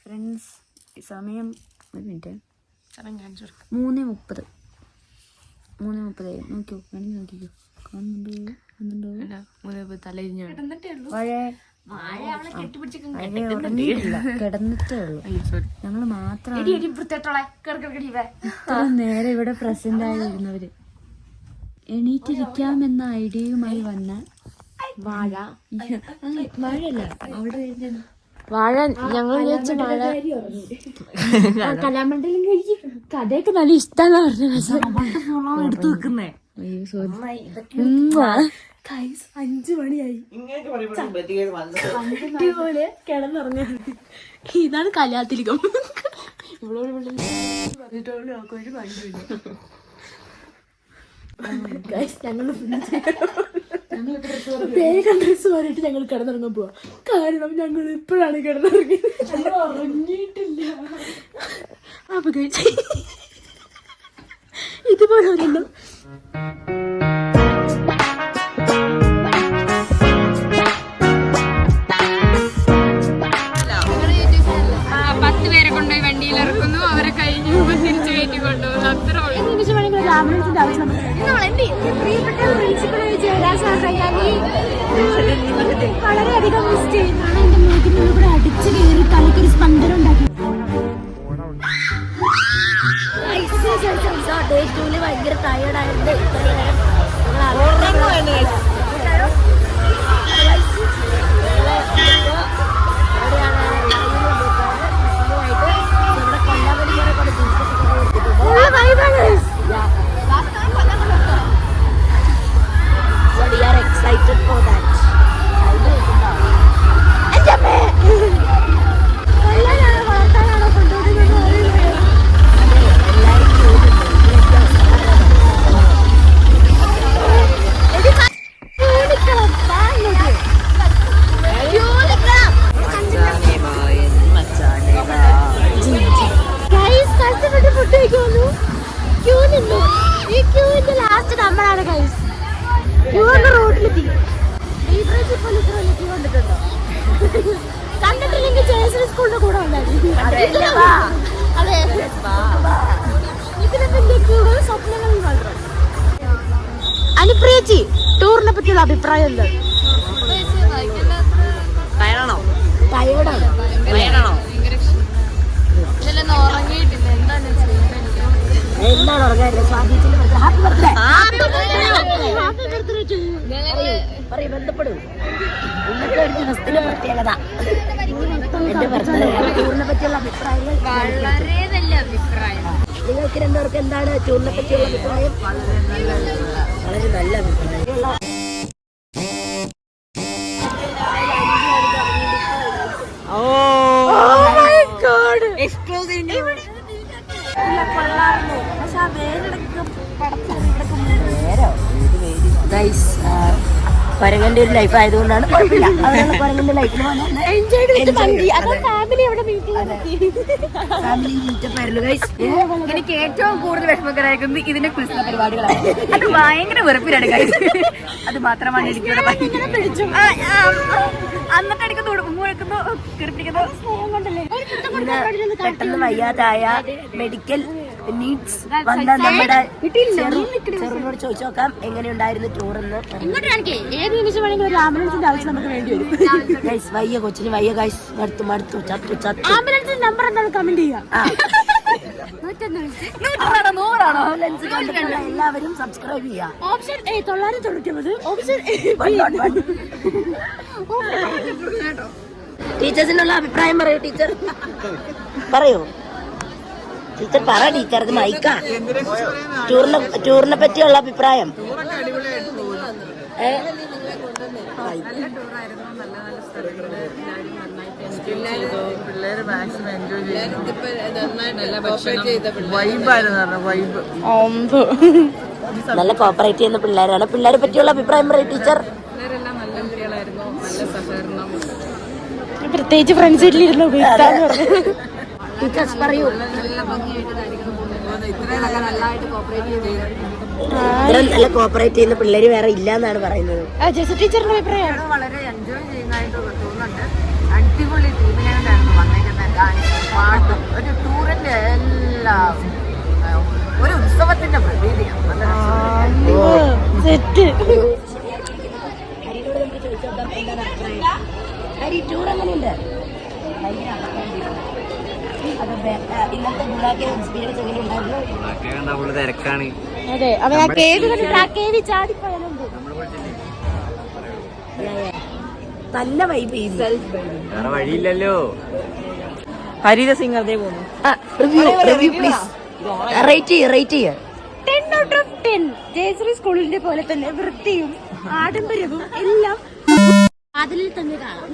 Friends സമയം ഒരു minute 3:30 നോക്കിയോ വേണമെങ്കിൽ നോക്കിക്കോ കാണുന്നുണ്ടോ കിടന്നിട്ടേ ഉള്ളൂ. ഞങ്ങള് മാത്രം നേരെ ഇവിടെ പ്രസന്റ് ആയിരുന്നവര്. എണീറ്റിരിക്കാമെന്ന ഐഡിയയുമായി വന്ന വാഴയല്ല അവിടെ വാഴ ഞങ്ങൾ കലാമണ്ഡലം കഴിക്കും. കഥയൊക്കെ നല്ല ഇഷ്ടമാണെന്ന് പറഞ്ഞു എടുത്തു വെക്കുന്നേ. 5 മണിയായി പോലെ കിടന്നുറങ്ങ. ഇതാണ് കലാതിലകം. ഇവിടെ വേഗം ഡ്രസ് മാറിയിട്ട് ഞങ്ങൾ കിടന്നിറങ്ങാൻ പോവാ. കാരണം ഞങ്ങൾ ഇപ്പോഴാണ് കിടന്നിറങ്ങിയത്, ഉറങ്ങിയിട്ടില്ല. അപ്പൊ ഇതുപോലെ ഒരെണ്ണം കൊണ്ടുപോയി വണ്ടിയിൽ ഇറക്കുന്നു, അവരെ കഴിഞ്ഞു തിരിച്ചു കയറ്റി കൊണ്ടുപോകുന്നു. അത്ര ആംബുലൻസിന്റെ ആവശ്യം വളരെയധികം മിസ് ചെയ്യുന്നതാണ്. എന്റെ മൂക്കിനുള്ളിൽ കൂടെ അടിച്ചു കയറി തലക്കൊരു സ്പന്ദനം ഉണ്ടാക്കി. ഡേ 2 ഭയങ്കര ടയേർഡായിട്ട് അനുപ്രിയച്ചി ടൂറിനെ പറ്റിയുള്ള അഭിപ്രായം എന്താണ്? എന്താണ് ഉറങ്ങാൻ ബന്ധപ്പെടൂ. ഇന്നത്തെ ഒരു ദിവസത്തിന്റെ പ്രത്യേകത എന്റെ ബർത്ത്ഡേ. ടൂറിനെ പറ്റിയുള്ള അഭിപ്രായങ്ങൾ വളരെ നല്ല അഭിപ്രായം. നിങ്ങൾക്ക് രണ്ടുപേർക്ക് എന്താണ് ടൂറിനെ പറ്റിയുള്ള അഭിപ്രായം? വളരെ നല്ല അഭിപ്രായം. പരങ്ങന്റെ ഒരു ലൈഫ് ആയതുകൊണ്ടാണ് കുഴപ്പമില്ല. പരങ്ങന്റെ ലൈഫിൽ എനിക്ക് ഏറ്റവും കൂടുതൽ വിഷമകരമായിരിക്കുന്നത് ഇതിന്റെ ക്രിസ്മസ് പരിപാടികളാണ്. അത് ഭയങ്കര വെറുപ്പിലാണ് ഗൈസ്. അത് മാത്രമാണ് എനിക്ക് അന്നത്തെ അടിക്കുന്നു ഉമ്മ കിടപ്പിക്കുന്നു സ്നേഹം കൊണ്ടല്ലേ. പെട്ടെന്ന് വയ്യാതായ മെഡിക്കൽ നീഡ്സ് വന്ന നമ്മുടെ ചെറുനോട് ചോദിച്ചു നോക്കാം എങ്ങനെയുണ്ടായിരുന്നു ടൂർ എന്ന്. ഏത് നിമിഷം വേണമെങ്കിൽ ഒരു ആംബുലൻസിന്റെ ആവശ്യം നമുക്ക് വേണ്ടി വരും. ഗൈസ് വയ്യ, കൊച്ചിന് വയ്യ ഗൈസ്. മടുത്തു ചത്തു. ആംബുലൻസിന്റെ നമ്പർ എന്താണ് കമന്റ് ചെയ്യുക. എല്ലാവരും സബ്സ്ക്രൈബ് ചെയ്യാം. ഓപ്ഷൻ 999 ഓപ്ഷൻ ടീച്ചേഴ്സിനുള്ള അഭിപ്രായം പറയൂ. ടീച്ചർ പറയൂ. ടീച്ചർ പറ. ടീച്ചർ ഇത് മൈക്ക. ടൂറിനെ പറ്റിയുള്ള അഭിപ്രായം. പിള്ളേര് മാക്സിമം എൻജോയ് ചെയ്തു. നല്ല കോപ്പറേറ്റ് ചെയ്യുന്ന പിള്ളേരാണ്. പിള്ളേരെ പറ്റിയുള്ള അഭിപ്രായം പറയും ടീച്ചർ. പിള്ളേരെല്ലാം നല്ല കുട്ടികളായിരുന്നു, നല്ല സഹകരണം. പ്രത്യേകിച്ച് ഫ്രണ്ട്സ് വീട്ടിലിരുന്നു ടീച്ചേഴ്സ് പറയൂ. നല്ല ഭംഗിയായിട്ട് നല്ലതായിട്ട് കോപ്പറേറ്റ് ചെയ്തു. നല്ല കോപ്പറേറ്റ് ചെയ്യുന്ന പിള്ളേര് വേറെ ഇല്ല എന്നാണ് പറയുന്നത്. ടീച്ചറിന്റെ അഭിപ്രായം വളരെ എൻജോയ് ചെയ്യുന്നതായിട്ട് തോന്നുന്നുണ്ട്. അടിപൊളി ടീമിനായിട്ടായിരുന്നു വന്നേക്കുന്നത്. ഇന്നത്തെ ഗുണാക്കെ എക്സ്പീരിയൻസ് എങ്ങനെ ഉണ്ടായിരുന്നു? തിരക്കാണ്. അതെ, അവൻ ആ കേവ് കണ്ടിട്ട് ആ കേവി ചാടിപ്പോയാലുണ്ട്. നല്ല വൈബ് വേറെ വഴിയില്ലല്ലോ. ഹരിത സിംഗ് അതേ പോകുന്നു. Review please. റേറ്റ് ചെയ്യ 10 out of 10. ജയശ്രീ സ്കൂളിന്റെ പോലെ തന്നെ വൃത്തിയും ആഡംബരവും എല്ലാം അതിൽ തന്നെ കാണാം.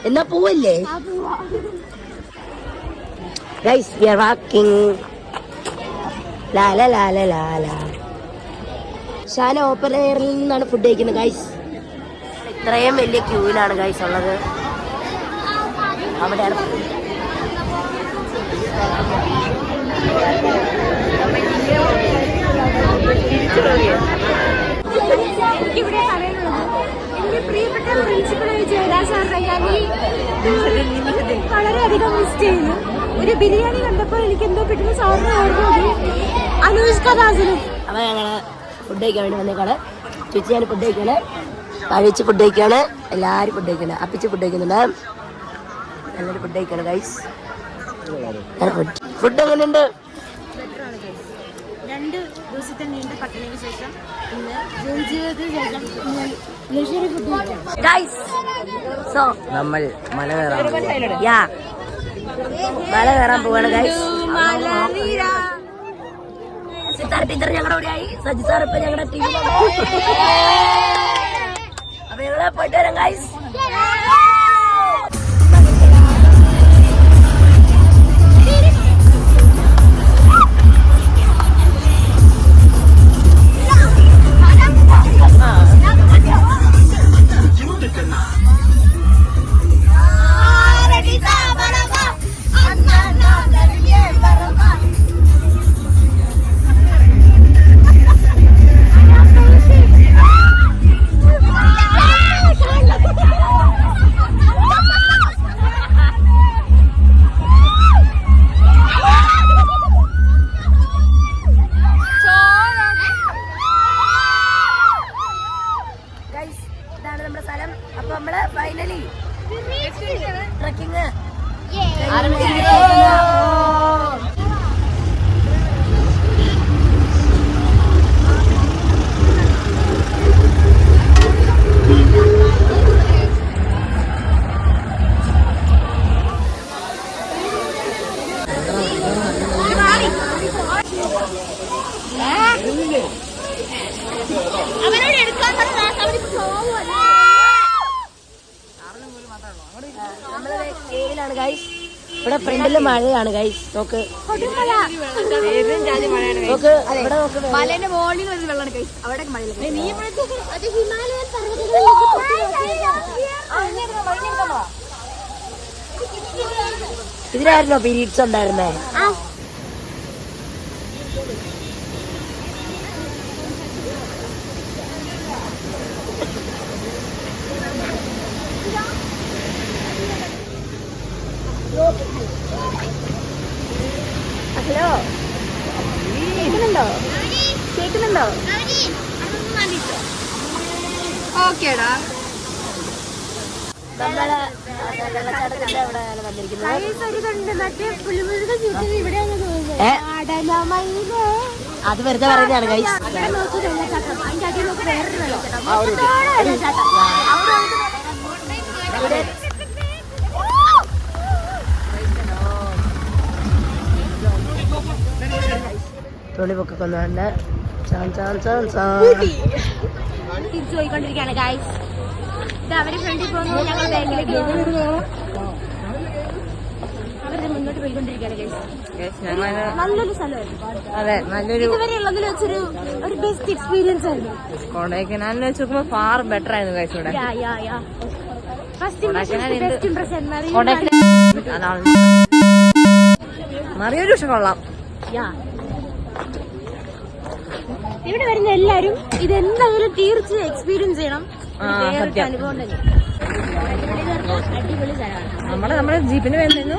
എന്നാ പോവല്ലേ? Guys, we are walking. La la la la la la. Shana open എയറിൽ നിന്നാണ് ഫുഡ് കഴിക്കുന്നത് ഗൈസ്. ഇത്രയും വലിയ ക്യൂവിലാണ് ഗൈസ് ഉള്ളത്. അവിടെയാണ് എനിക്കിവിടെ പറയാനുള്ളത് എന്റെ പ്രിയപ്പെട്ട പ്രിൻസിപ്പൾ ജയരാ സാറിനെ ഞാൻ വളരെയധികം മിസ് ചെയ്യുന്നു. ഒരു ബിരിയാണി കണ്ടപ്പോൾ എനിക്ക് എന്തോ പെട്ടെന്ന് സാറിന് ഓർമ്മ അനുഷ്ക ദാസിനും. അപ്പൊ ഞങ്ങള് ഫുഡ് കഴിക്കാൻ വേണ്ടി വന്നേക്കാണ്. ചേച്ചി ഞാൻ ഫുഡ് കഴിക്കാണ്, പഴിച്ച് ഫുഡ് കഴിക്കാണ്, എല്ലാരും ഫുഡ് കഴിക്കണം, അപ്പിച്ച് ഫുഡ് കഴിക്കുന്നുണ്ട്, എല്ലാവരും ഫുഡ് കഴിക്കാണ് ഗൈസ്. ഫുഡ് എങ്ങനെയുണ്ട്? 2 ദിവസത്തെ നീണ്ട പട്ടിണിക്ക് ശേഷം നമ്മൾ മല കയറാൻ മല കയറാൻ പോവാണ് ഗൈസ്. സിത്താര ടീച്ചർ ഞങ്ങളുടെ കൂടെയായി, സജി സാർ ഇപ്പൊ ഞങ്ങളുടെ ടീം. അപ്പൊ ഞങ്ങളെ പോയിട്ട് വരാം ഗൈസ്. ഇതാണ് നമ്മുടെ സ്ഥലം. അപ്പൊ നമ്മള് ഫൈനലി ട്രക്കിങ് അവരോട് എടുക്കാൻ ാണ് ഗൈസ്. ഇവിടെ ഫ്രണ്ടില് മഴയാണ് ഗൈസ്. നോക്ക് നോക്ക് ഇവിടെ നോക്ക്, മലേന്റെ മോളിൽ നിന്ന് വെള്ളമാണ് ഗൈസ്. അവിടെ ഇതിലായിരുന്നോ പീരീഡ്സ് ഉണ്ടായിരുന്നേ? ഹലോ, കേൾക്കുന്നുണ്ടോ? ഓക്കേടാ. നമ്മള് വെള്ളച്ചാട്ടത്തിന്റെ അവിടെയാണ് വന്നിരിക്കുന്നത്. അത് വെറുതെ പറയുന്നതാണ് ഗൈസ്. തുളിപ്പൊക്കെ കൊന്നുകൊണ്ട് തിരിച്ചു പോയിക്കൊണ്ടിരിക്കുകയാണ് ഗൈസ്. ഇത് അവര് ഫ്രണ്ടിൽ പോകുന്നു, ഞങ്ങൾ ബാങ്കിലേക്ക് അവരുടെ മുന്നോട്ട് പോയിക്കൊണ്ടിരിക്കുകയാണ് ഗൈസ്. നല്ലൊരു സ്ഥലമായിരുന്നു. ഇതുവരെ ഉള്ളതിൽ വെച്ചൊരു ബെസ്റ്റ് എക്സ്പീരിയൻസ് ആയിരുന്നു. കൊടൈക്കനാലിൽ വെച്ച് നോക്കുമ്പോ ഫാർ ബെറ്റർ ആയിരുന്നു ഗൈസ്. ഇവിടെ മറിയൊരു പക്ഷെ കൊള്ളാം. ഇവിടെ വരുന്ന എല്ലാരും ഇതെന്തായാലും തീർച്ചയായും എക്സ്പീരിയൻസ് ചെയ്യണം. വേറൊരു അനുഭവം തന്നെ. അടിപൊളി സ്ഥലമാണ്. നമ്മുടെ ജീപ്പിന് വരുന്നു.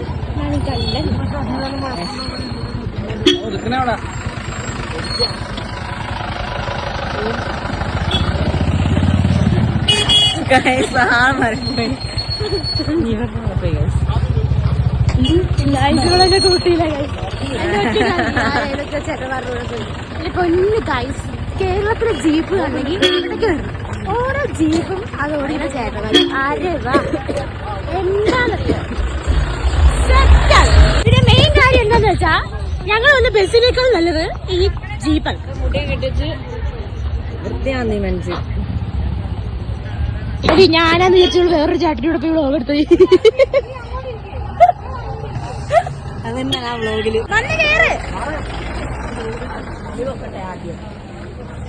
മറിപ്പോയി. ഗൈസുകളെന്നെ കൂട്ടിയില്ല കൊല്ലു ഗൈസ്. കേരളത്തിലെ ജീപ്പ് കണ്ടെങ്കിൽ ഇവിടെ കയറും. ഓരോ ജീപ്പും അത് ഓടിക്കുന്ന ചേട്ടന്മാർ എന്താണെന്നറിയാം. പിന്നെ മെയിൻ കാര്യം എന്താന്ന് വെച്ചാ ഞങ്ങൾ ഒന്ന് ബസ്സിനേക്കാൾ നല്ലത് ഈ ജീപ്പാണ്. എടി ഞാനാന്ന് വിചാരിച്ചോളൂ വേറൊരു ചാട്ടിലൂടെ പോയി വ്ളോഗ് എടുത്തു.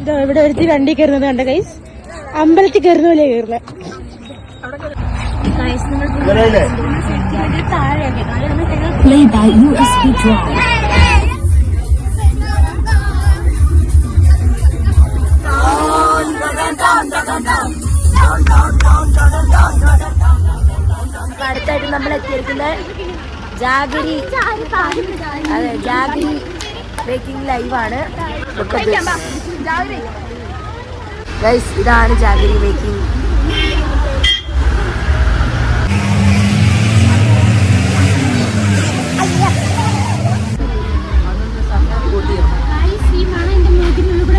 ഇതോ ഇവിടെ ഒരുത്തി വണ്ടി കയറുന്നത് കണ്ട ഗൈസ്. അമ്പലത്തിൽ കയറുന്ന പോലെ കയറുന്നത്. അടുത്തായിട്ട് നമ്മൾ എത്തിയിരിക്കുന്നത് ജാഗരി. അതെ, ജാഗരി ബേക്കിംഗ് ലൈവാണ്. ഗൈസ് ഇതാണ് ജാഗരി ബേക്കിംഗ്.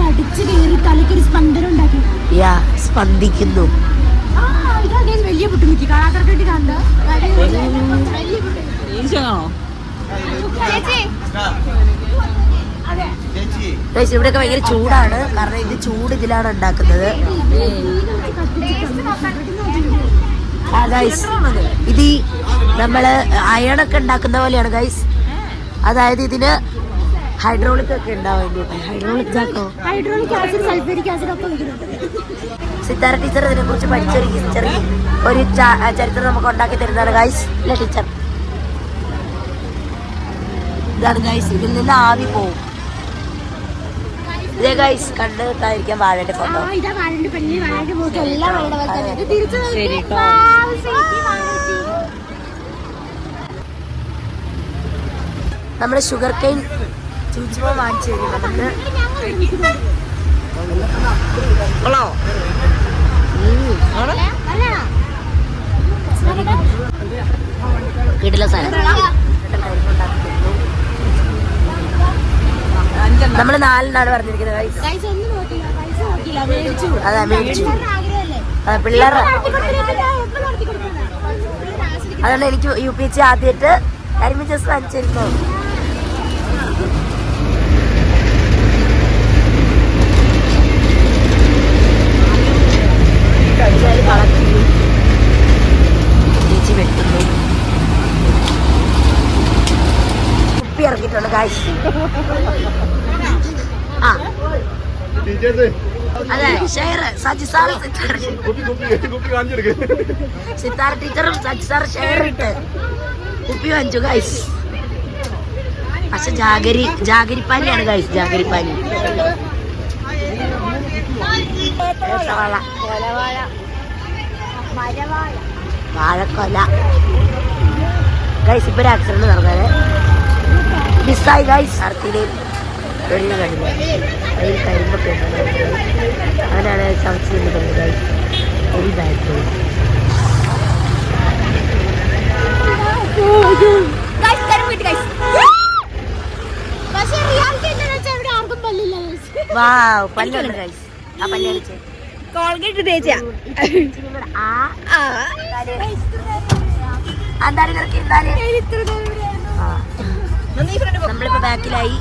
അടിച്ചു കയറി തലയ്ക്കൊരു സ്പന്ദനം ഉണ്ടാക്കി. സ്പന്ദിക്കുന്നു. വലിയ ബുദ്ധിമുട്ടി കാണാത്തറട്ടി കണ്ടോ? ഇവിടെയൊക്കെ ഭയങ്കര ചൂടാണ്. കാരണം ഇത് ചൂട് ഇതിലാണ് ഉണ്ടാക്കുന്നത്. ഇത് നമ്മള് അയണൊക്കെ ഉണ്ടാക്കുന്ന പോലെയാണ് ഗൈസ്. അതായത് ഇതിന് ഹൈഡ്രോളിക് ഒക്കെ ഉണ്ടാവും. ഹൈഡ്രോളിക് ആസിഡ്, സൾഫ്യൂരിക് ആസിഡ് ഒക്കെ. സിത്താര ടീച്ചർ ഇതിനെ കുറിച്ച് പഠിച്ചൊരു ഹിസ്റ്ററി, ഒരു ചരിത്രം നമുക്ക് ഉണ്ടാക്കി തരുന്നതാണ് ഗൈസ്. അല്ലേ ടീച്ചർ? ഇതാണ് ഗൈസ്. ഇതിൽ നിന്ന് ആവി പോവും. ഇതേ ഗൈസ് കണ്ട് കിട്ടാതിരിക്കാൻ വാഴന്റെ ഫോട്ടോ. നമ്മുടെ ഷുഗർ കെയിൻ ചൂച്ചുമോ വാങ്ങിച്ചു തരും നമുക്ക്. വീട്ടിലെ സ്ഥലം നമ്മള് 4 പറഞ്ഞിരിക്കുന്നത്. അതാ മേടിച്ചു. പിള്ളേരുടെ അതാണ് എനിക്ക് UPH ആദ്യമായിട്ട് കരിമീൻ ജസ് വാങ്ങിച്ചിരുന്നു. ചേച്ചി വെട്ടുന്നു. കുപ്പി ഇറക്കിയിട്ടുണ്ട് ഗൈസ്. അതെ, ഷെയർ സജിസാർ സിത്താര ടീച്ചറും സജിസാർ ഷെയർ ഇട്ട് കുപ്പി വാങ്ങിച്ചു ഗൈസ്. പക്ഷെ ജാഗരിപ്പാനിയാണ് ഗൈസ്. ജാഗരിപ്പാനി വാഴക്കൊല ഗൈസ്. ഇപ്പൊ ഒരു ആക്സിഡന്റ് നടന്നത് മിസ്സായി ഗൈസ്. അർത്തിയിലേക്ക് വെളിയിൽ കഴിഞ്ഞു. അതിൽ കരിമ്പൊക്കെ അങ്ങനെയാണ് ചവച്ച് നിന്നിട്ടുണ്ട് ഗൈസ്. ഒരു ബാഗ് പല്ലുണ്ട് ഗൈസ്. ആ പല്ലടിച്ച് കോൾഗേറ്റ് തേച്ചാ നമ്മളിപ്പോ ബാക്കിലായി.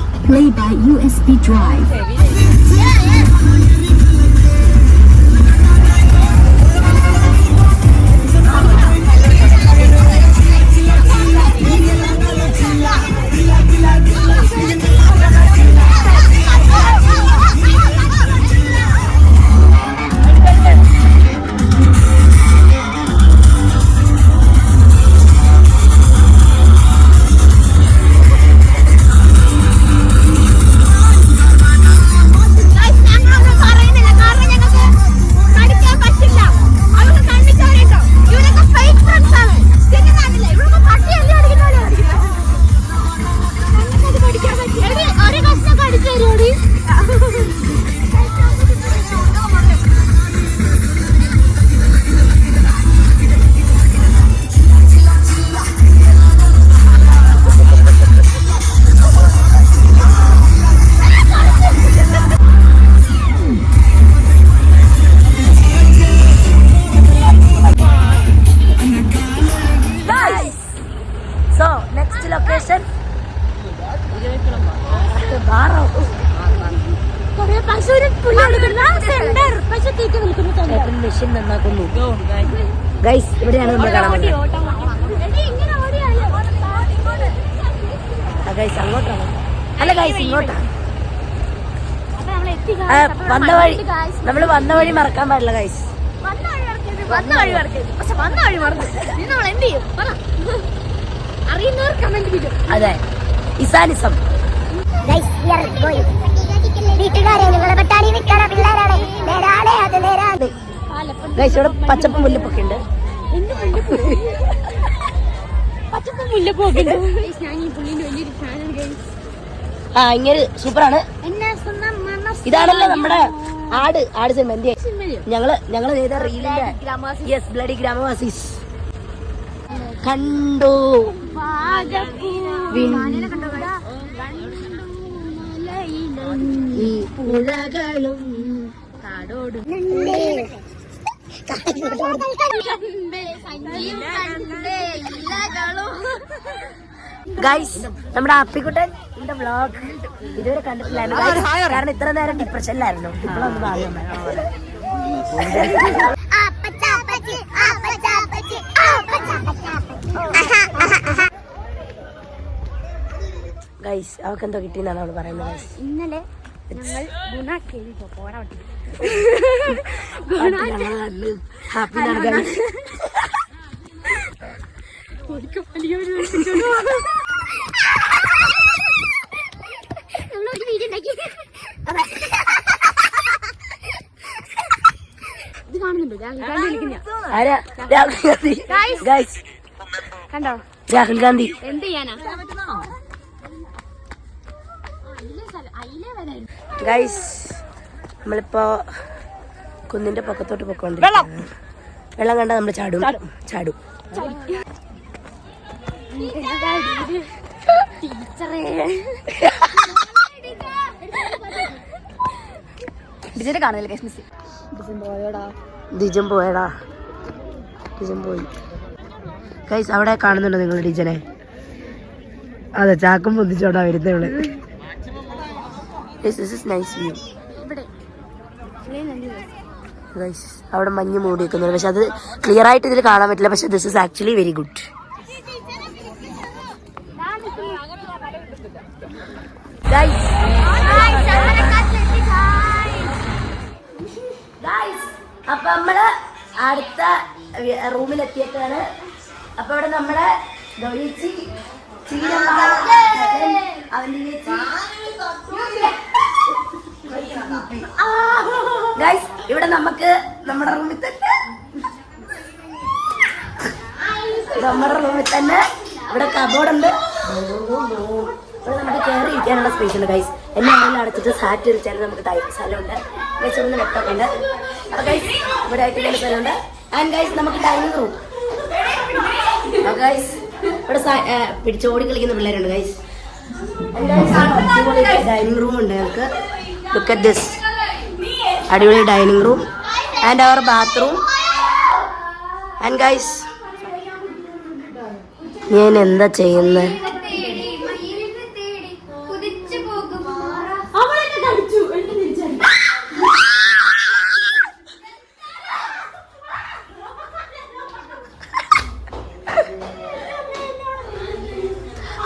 നെക്സ്റ്റ് ലൊക്കേഷൻ മെഷീൻ നന്നാക്കുന്നു ഗൈസ്. ഇവിടെയാണ് നമ്മൾ കാണാൻ പറ്റുന്നത്. ഗൈസ് അങ്ങോട്ടാണ്, അല്ല ഗൈസ് ഇങ്ങോട്ടാണ്. വന്ന വഴി, നമ്മള് വന്ന വഴി മറക്കാൻ പാടില്ല ഗൈസ്. അതെ, ഇസാനിസം. ഗൈസ് ഇവിടെ പച്ചപ്പും മുല്ലപ്പൊക്കെ ഉണ്ട്. ആ ഇങ്ങനെ സൂപ്പറാണ്. ഇതാണല്ലോ നമ്മുടെ ആട് സിനിമ. ഞങ്ങള് ചെയ്ത റീലിന്റെ യെസ് ബ്ലഡി ഗ്രാമവാസീസ് കണ്ടു. ഈ പുഴകളും കാടോടും ഗൈസ്, നമ്മുടെ അപ്പിക്കുട്ടൻ വ്ലോഗ് ഇതുവരെ കണ്ടിട്ടില്ലായിരുന്നു കാരണം ഇത്ര നേരം ഡിപ്രഷനിലായിരുന്നു. ഇപ്പോഴൊന്നും ഭാഗ്യം. ഗൈസ് അവൾക്ക് എന്തോ കിട്ടിയെന്നാണ് അവള് പറയുന്നത്. ഗൈസ് ഇന്നലെ ഹാപ്പിയാണ് ഗൈസ്. ഇത് കാണുന്നുണ്ടോ? ആരാ? രാഹുൽ ഗാന്ധി. ഗൈസ് കണ്ടോ? രാഹുൽ ഗാന്ധി. എന്ത് ചെയ്യാനാ ഗൈസ് നമ്മളിപ്പോ കുന്നിന്റെ പൊക്കത്തോട്ട് പൊക്കോണ്ടിരിക്കുകയാണ്. വെള്ളം കണ്ടാൽ നമ്മൾ ചാടും. ടീച്ചറെ കാണുന്നില്ല. ഡിജൻ പോയി. ഗൈസ് അവിടെ കാണുന്നുണ്ടോ നിങ്ങൾ ഡിജനെ? അതെ, ചാക്കും പൊന്തിച്ചോടാ വരുന്നവള്. This is nice view. Guys അവിടെ മഞ്ഞ് മൂടി വെക്കുന്നുണ്ട്, പക്ഷെ അത് ക്ലിയർ ആയിട്ട് ഇതിൽ കാണാൻ പറ്റില്ല. പക്ഷെ this is actually very good. അപ്പൊ നമ്മള് അടുത്ത റൂമിലെത്തിയിട്ടാണ്. അപ്പൊ ഇവിടെ നമ്മുടെ ഗൗരിച്ചി, ഗൈസ് ഇവിടെ നമുക്ക് നമ്മുടെ റൂമിൽ തന്നെ ഇവിടെ കബോർഡ് ഉണ്ട്. ഇവിടെ നമുക്ക് കയറി ഇരിക്കാനുള്ള സ്പേസ് ഉണ്ട്. ഗൈസ് എന്നെ ആരെങ്കിലും അടച്ചിട്ട് സാറ്റ് വിളിച്ചാലും നമുക്ക് സ്ഥലമുണ്ട്. ഗൈസ് ഇവിടെ ലെഫ്റ്റൊക്കെ ഉണ്ട്. അപ്പൊ ഗൈസ് ഇവിടെ ആയിട്ട് സ്ഥലമുണ്ട്. ആൻഡ് ഗൈസ് നമുക്ക് ഡൈനിങ് റൂം. ഗൈസ് ഇവിടെ പിടിച്ചോടി കളിക്കുന്ന പിള്ളേരുണ്ട്. ഗൈസ് ഡൈനിങ് റൂം ഉണ്ട് ഞങ്ങൾക്ക്. ലുക്ക് അറ്റ് ദിസ്, അടിപൊളി dining room and our bathroom. And guys ഞാൻ എന്താ ചെയ്യുന്നത്?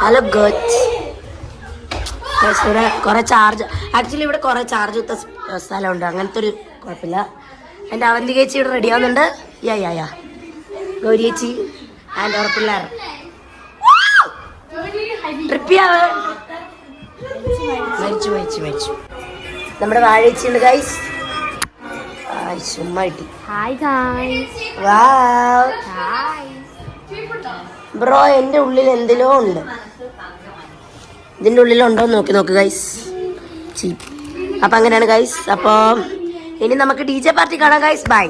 ഹലോ ഗോച്ച്. ഇവിടെ കുറെ ചാർജ്, ആക്ച്വലി ഇവിടെ കുറെ ചാർജ് വിത്ത സ്ഥലമുണ്ട്. അങ്ങനത്തെ ഒരു കുഴപ്പമില്ല. എൻ്റെ അവന്തി ചേച്ചി ഇവിടെ റെഡി ആവുന്നുണ്ട്. യാ ഗൗരി ചേച്ചി ആൻഡ് അവർ പിള്ളേർ ട്രിപ്പിയാവ് മരിച്ചു. നമ്മുടെ വാഴേച്ചി ഉണ്ട് ഗൈസ്. ചുമ്മാ കിട്ടി. ബ്രോ എൻ്റെ ഉള്ളിൽ എന്തിലോ ഉണ്ട്. ഇതിൻ്റെ ഉള്ളിലുണ്ടോ നോക്ക് ഗൈസ്. അപ്പം അങ്ങനെയാണ് ഗൈസ്. അപ്പോൾ ഇനി നമുക്ക് DJ പാർട്ടി കാണാം ഗൈസ്. ബൈ.